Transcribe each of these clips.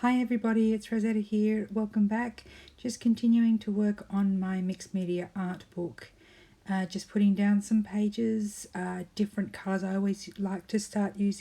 Hi everybody, it's Rosetta here. Welcome back. Just continuing to work on my mixed media art book. Just putting down some pages, different colours. I always like to start with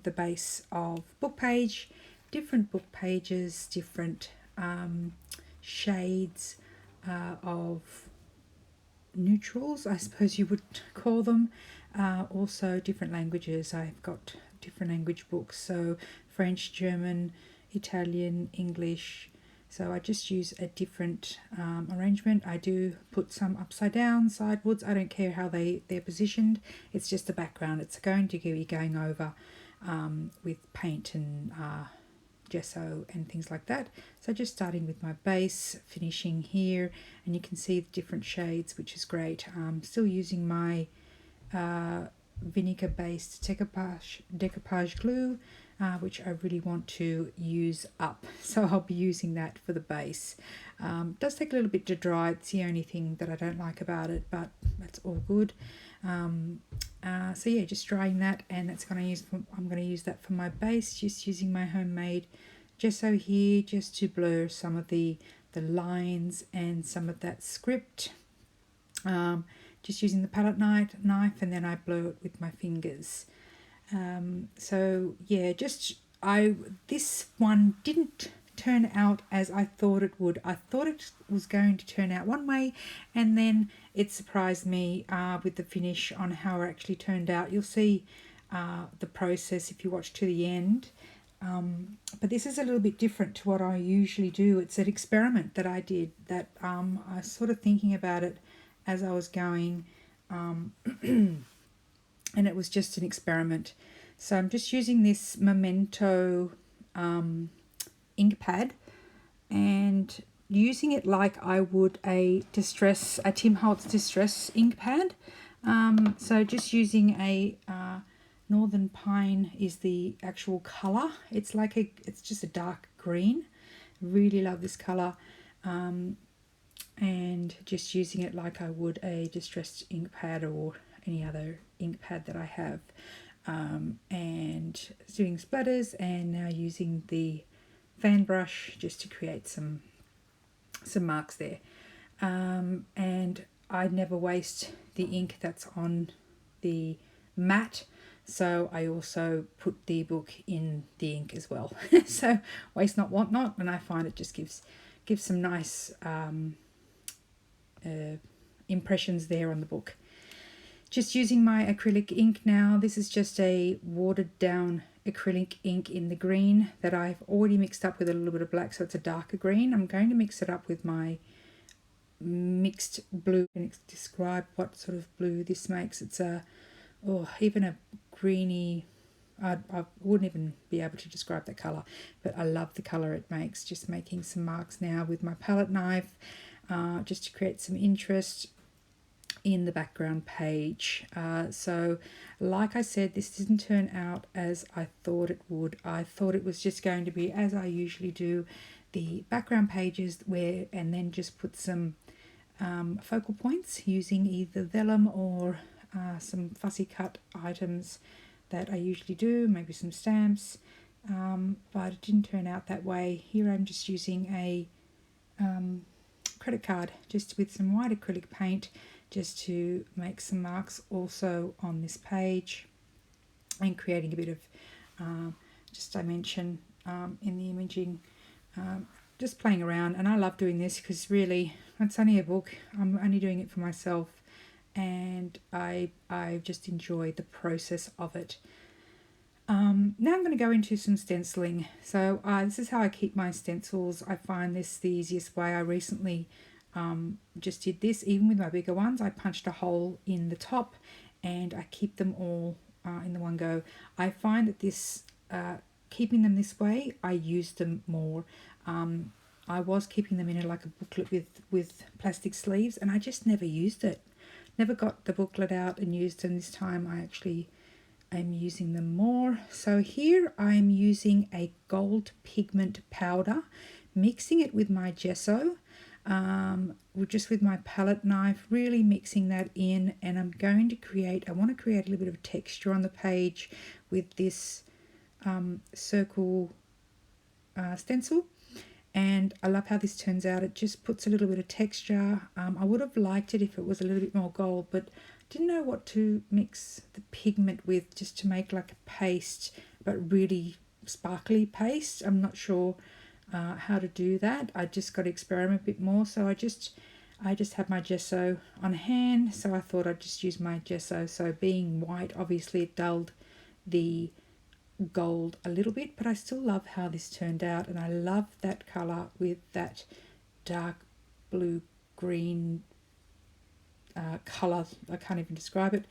the base of book page, different book pages, different shades of neutrals, I suppose you would call them. Also different languages. I've got different language books, so French, German, Italian, English. So I just use a different arrangement. I do put some upside down, sidewards. I don't care how they're positioned. It's just the background. It's going to be going over with paint and gesso and things like that. So just starting with my base, finishing here, and you can see the different shades, which is great. I'm still using my vinegar based decoupage glue, which I really want to use up, so I'll be using that for the base. It does take a little bit to dry. It's the only thing that I don't like about it, but that's all good. So yeah, just drying that, and I'm going to use that for my base, just using my homemade gesso here just to blur some of the lines and some of that script. Just using the palette knife, and then I blur it with my fingers. So yeah, this one didn't turn out as I thought it would. I thought it was going to turn out one way, and then it surprised me with the finish on how it actually turned out. You'll see the process if you watch to the end. But this is a little bit different to what I usually do. It's an experiment that I did that I was sort of thinking about it as I was going, and it was just an experiment. So I'm just using this Memento ink pad and using it like I would a Tim Holtz Distress ink pad. So just using a Northern Pine is the actual colour. It's just a dark green. Really love this colour. And just using it like I would a distressed ink pad or any other ink pad that I have, and doing splatters, and now using the fan brush just to create some marks there. And I never waste the ink that's on the mat, so I also put the book in the ink as well. So waste not, want not, and I find it just gives some nice impressions there on the book. Just using my acrylic ink now. This is just a watered down acrylic ink in the green that I've already mixed up with a little bit of black, so it's a darker green. I'm going to mix it up with my mixed blue and describe what sort of blue this makes. It's even a greeny, I wouldn't even be able to describe that colour, but I love the colour it makes. Just making some marks now with my palette knife, just to create some interest in the background page. So like I said, this didn't turn out as I thought it would. I thought it was just going to be as I usually do, the background pages and then just put some focal points using either vellum or some fussy cut items that I usually do, maybe some stamps, but it didn't turn out that way. Here I'm just using a credit card just with some white acrylic paint just to make some marks also on this page, and creating a bit of just dimension in the imaging, just playing around. And I love doing this because really it's only a book. I'm only doing it for myself, and I just enjoy the process of it. Now I'm going to go into some stenciling. So this is how I keep my stencils. I find this the easiest way. I recently just did this. Even with my bigger ones, I punched a hole in the top and I keep them all in the one go. I find that this keeping them this way, I use them more. I was keeping them in like a booklet with plastic sleeves, and I just never used it. Never got the booklet out and used them. This time I'm using them more. So here I'm using a gold pigment powder, mixing it with my gesso, just with my palette knife, really mixing that in, and I want to create a little bit of texture on the page with this circle stencil, and I love how this turns out. It just puts a little bit of texture. I would have liked it if it was a little bit more gold, but didn't know what to mix the pigment with just to make like a paste, but really sparkly paste. I'm not sure how to do that. I just got to experiment a bit more. So I just had my gesso on hand, so I thought I'd just use my gesso. So being white, obviously it dulled the gold a little bit, but I still love how this turned out, and I love that colour with that dark blue green colour. I can't even describe it.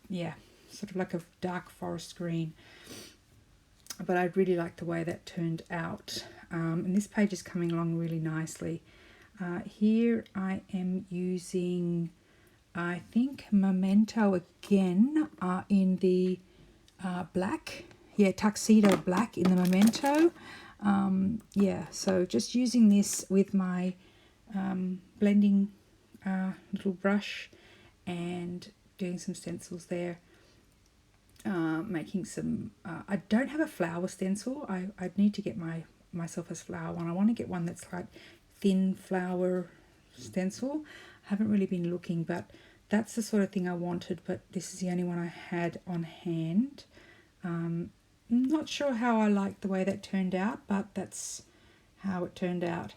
Yeah, sort of like a dark forest green. But I really like the way that turned out. And this page is coming along really nicely. Here I am using, I think, Memento again in the black. Yeah, Tuxedo Black in the Memento. Yeah, so just using this with my blending little brush and doing some stencils there. Making some, I don't have a flower stencil. I'd need to get myself a flower one. I want to get one that's like thin flower stencil. I haven't really been looking, but that's the sort of thing I wanted, but this is the only one I had on hand. Not sure how I like the way that turned out, but that's how it turned out.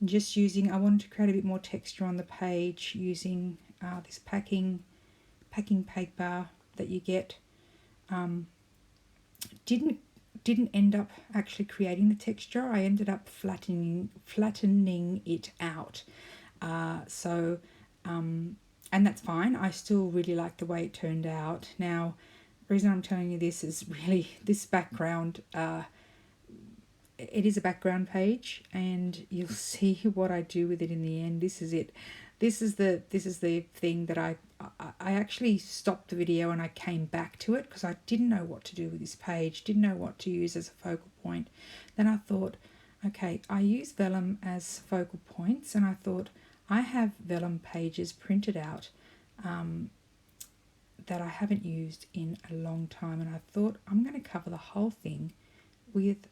Just using, I wanted to create a bit more texture on the page using this packing paper that you get. Didn't end up actually creating the texture. I ended up flattening it out. And that's fine. I still really like the way it turned out. Now, the reason I'm telling you this is really this background. It is a background page, and you'll see what I do with it in the end. This is it. This is the thing that I actually stopped the video and I came back to it because I didn't know what to do with this page, didn't know what to use as a focal point. Then I thought, okay, I use Vellum as focal points, and I thought I have Vellum pages printed out that I haven't used in a long time, and I thought I'm going to cover the whole thing with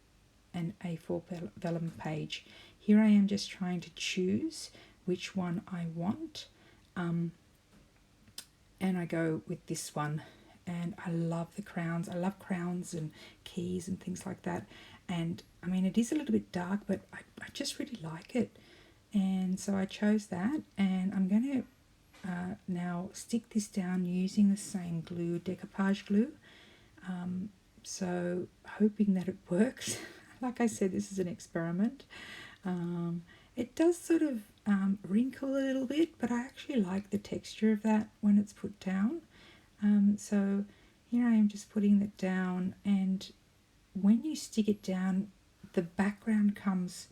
an A4 Vellum page. Here I am just trying to choose which one I want, and I go with this one, and I love the crowns. I love crowns and keys and things like that, and I mean it is a little bit dark, but I just really like it, and so I chose that, and I'm going to now stick this down using the same glue, decoupage glue, so hoping that it works. Like I said, this is an experiment. It does sort of wrinkle a little bit, but I actually like the texture of that when it's put down. So here I am just putting that down, and when you stick it down, the background comes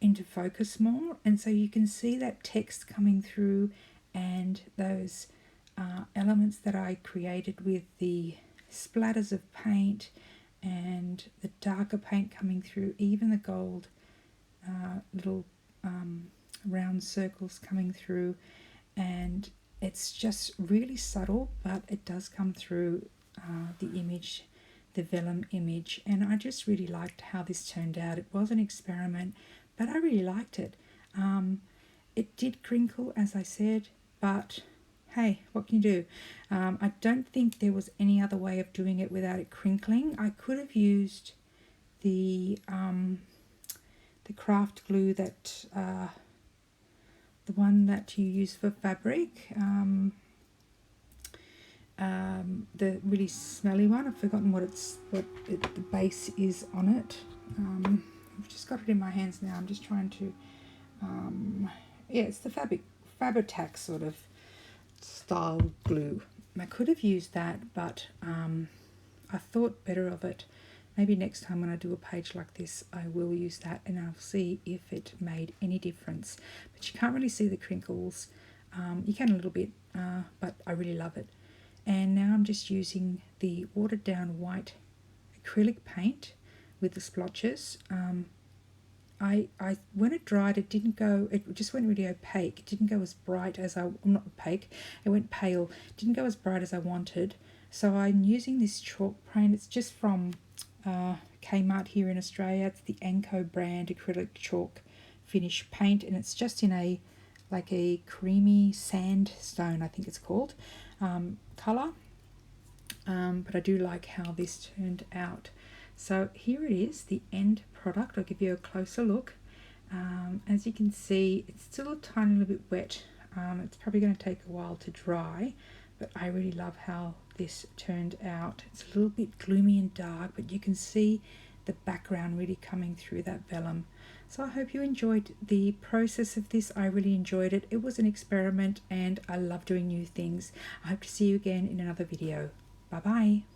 into focus more, and so you can see that text coming through and those elements that I created with the splatters of paint and the darker paint coming through, even the gold little round circles coming through, and it's just really subtle, but it does come through the image, the Vellum image, and I just really liked how this turned out. It was an experiment, but I really liked it. It did crinkle, as I said, but hey, what can you do? I don't think there was any other way of doing it without it crinkling. I could have used the craft glue that the one that you use for fabric, the really smelly one. I've forgotten what the base is on it. I've just got it in my hands now. I'm just trying to yeah, it's the Fabri-Tac sort of style glue. I could have used that, but I thought better of it. Maybe next time when I do a page like this, I will use that, and I'll see if it made any difference. But you can't really see the crinkles. You can a little bit, but I really love it. And now I'm just using the watered down white acrylic paint with the splotches. When it dried, it didn't go, it just went really opaque. It didn't go as bright as not opaque, it went pale. It didn't go as bright as I wanted. So I'm using this chalk paint. It's just from Kmart here in Australia. It's the Anko brand acrylic chalk finish paint, and it's just in a like a creamy sandstone, I think it's called, colour. But I do like how this turned out. So here it is, the end product. I'll give you a closer look. As you can see, it's still a tiny little bit wet. It's probably going to take a while to dry, but I really love how this turned out. It's a little bit gloomy and dark, but you can see the background really coming through that vellum. So I hope you enjoyed the process of this. I really enjoyed it. It was an experiment and I love doing new things. I hope to see you again in another video. Bye bye.